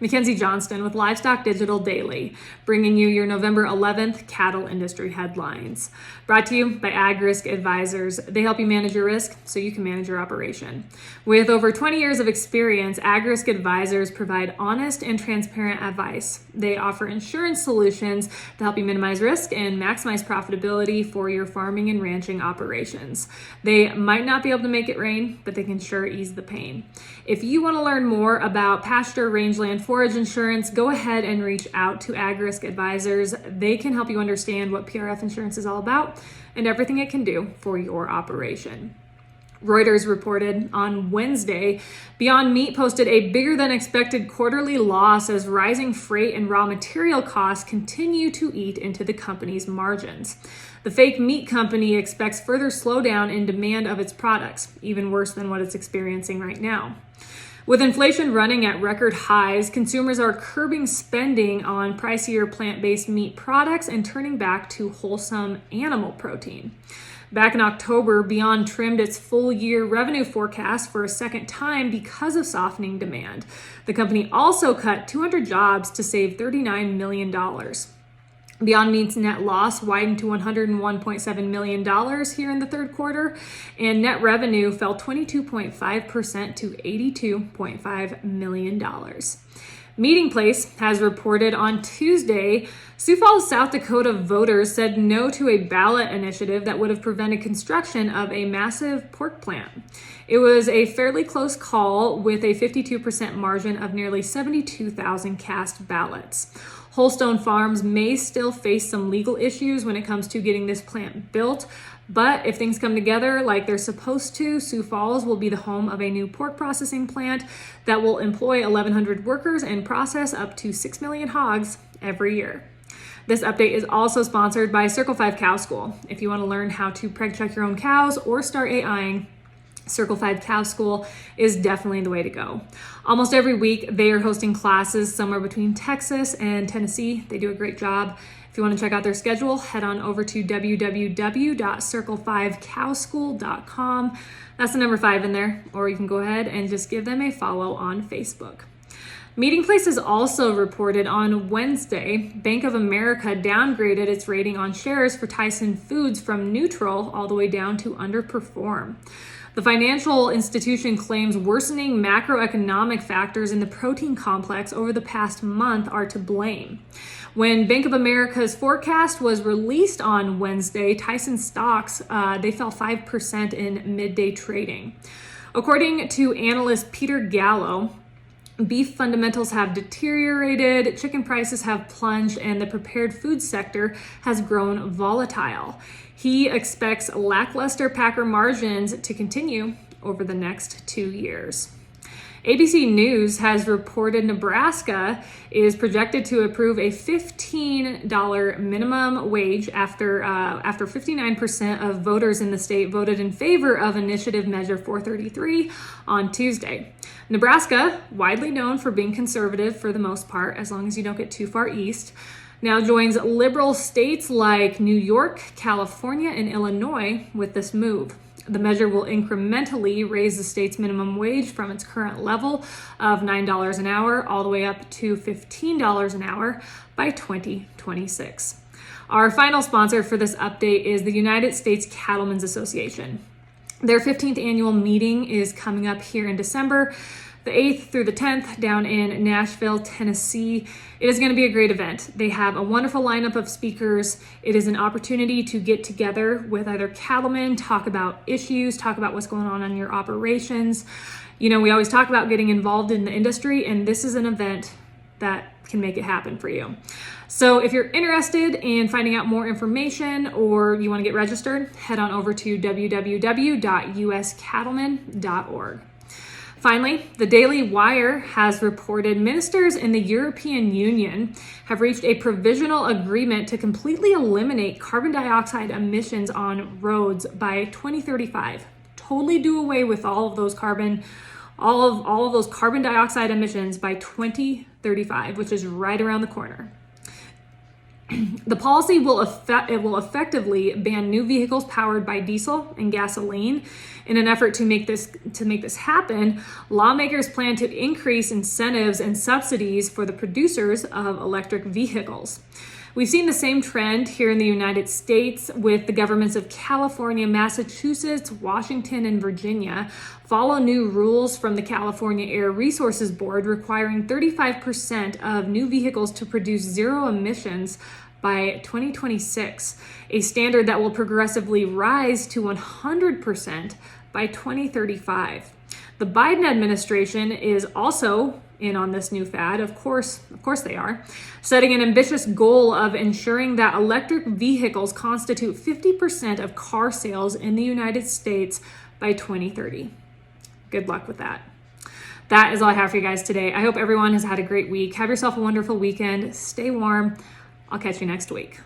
Mackenzie Johnston with Livestock Digital Daily, bringing you your November 11th cattle industry headlines. Brought to you by Ag Risk Advisors. They help you manage your risk so you can manage your operation. With over 20 years of experience, Ag Risk Advisors provide honest and transparent advice. They offer insurance solutions to help you minimize risk and maximize profitability for your farming and ranching operations. They might not be able to make it rain, but they can sure ease the pain. If you want to learn more about pasture, rangeland, forage insurance, go ahead and reach out to Ag Risk Advisors. They can help you understand what PRF insurance is all about and everything it can do for your operation. Reuters reported on Wednesday, Beyond Meat posted a bigger than expected quarterly loss as rising freight and raw material costs continue to eat into the company's margins. The fake meat company expects further slowdown in demand of its products, even worse than what it's experiencing right now. With inflation running at record highs, consumers are curbing spending on pricier plant-based meat products and turning back to wholesome animal protein. Back in October, Beyond trimmed its full-year revenue forecast for a second time because of softening demand. The company also cut 200 jobs to save $39 million. Beyond Meat's net loss widened to $101.7 million here in the third quarter, and net revenue fell 22.5% to $82.5 million. Meeting Place has reported on Tuesday, Sioux Falls, South Dakota voters said no to a ballot initiative that would have prevented construction of a massive pork plant. It was a fairly close call with a 52% margin of nearly 72,000 cast ballots. Holstone Farms may still face some legal issues when it comes to getting this plant built, but if things come together like they're supposed to, Sioux Falls will be the home of a new pork processing plant that will employ 1,100 workers and process up to 6 million hogs every year. This update is also sponsored by Circle 5 Cow School. If you want to learn how to preg check your own cows or start AIing, Circle 5 Cow School is definitely the way to go. Almost every week, they are hosting classes somewhere between Texas and Tennessee. They do a great job. If you want to check out their schedule, head on over to www.circle5cowschool.com. That's the number 5 in there, or you can go ahead and just give them a follow on Facebook. Meeting Place has also reported on Wednesday, Bank of America downgraded its rating on shares for Tyson Foods from neutral all the way down to underperform. The financial institution claims worsening macroeconomic factors in the protein complex over the past month are to blame. When Bank of America's forecast was released on Wednesday, Tyson stocks, they fell 5% in midday trading. According to analyst Peter Gallo, beef fundamentals have deteriorated, chicken prices have plunged, and the prepared food sector has grown volatile. He expects lackluster packer margins to continue over the next 2 years. ABC News has reported Nebraska is projected to approve a $15 minimum wage after 59% of voters in the state voted in favor of Initiative Measure 433 on Tuesday. Nebraska, widely known for being conservative for the most part, as long as you don't get too far east, now joins liberal states like New York, California, and Illinois with this move. The measure will incrementally raise the state's minimum wage from its current level of $9 an hour all the way up to $15 an hour by 2026. Our final sponsor for this update is the United States Cattlemen's Association. Their 15th annual meeting is coming up here in December, the 8th through the 10th down in Nashville, Tennessee. It is going to be a great event. They have a wonderful lineup of speakers. It is an opportunity to get together with other cattlemen, talk about issues, talk about what's going on in your operations. You know, we always talk about getting involved in the industry, and this is an event that can make it happen for you. So if you're interested in finding out more information or you want to get registered, head on over to www.uscattlemen.org. Finally, the Daily Wire has reported ministers in the European Union have reached a provisional agreement to completely eliminate carbon dioxide emissions on roads by 2035. Totally do away with all of those carbon dioxide emissions by 2035, which is right around the corner. The policy will effectively ban new vehicles powered by diesel and gasoline. In an effort to make this happen, lawmakers plan to increase incentives and subsidies for the producers of electric vehicles. We've seen the same trend here in the United States with the governments of California, Massachusetts, Washington, and Virginia follow new rules from the California Air Resources Board requiring 35% of new vehicles to produce zero emissions by 2026, a standard that will progressively rise to 100% by 2035. The Biden administration is also in on this new fad. Of course they are, setting an ambitious goal of ensuring that electric vehicles constitute 50% of car sales in the United States by 2030. Good luck with that. That is all I have for you guys today. I hope everyone has had a great week. Have yourself a wonderful weekend. Stay warm. I'll catch you next week.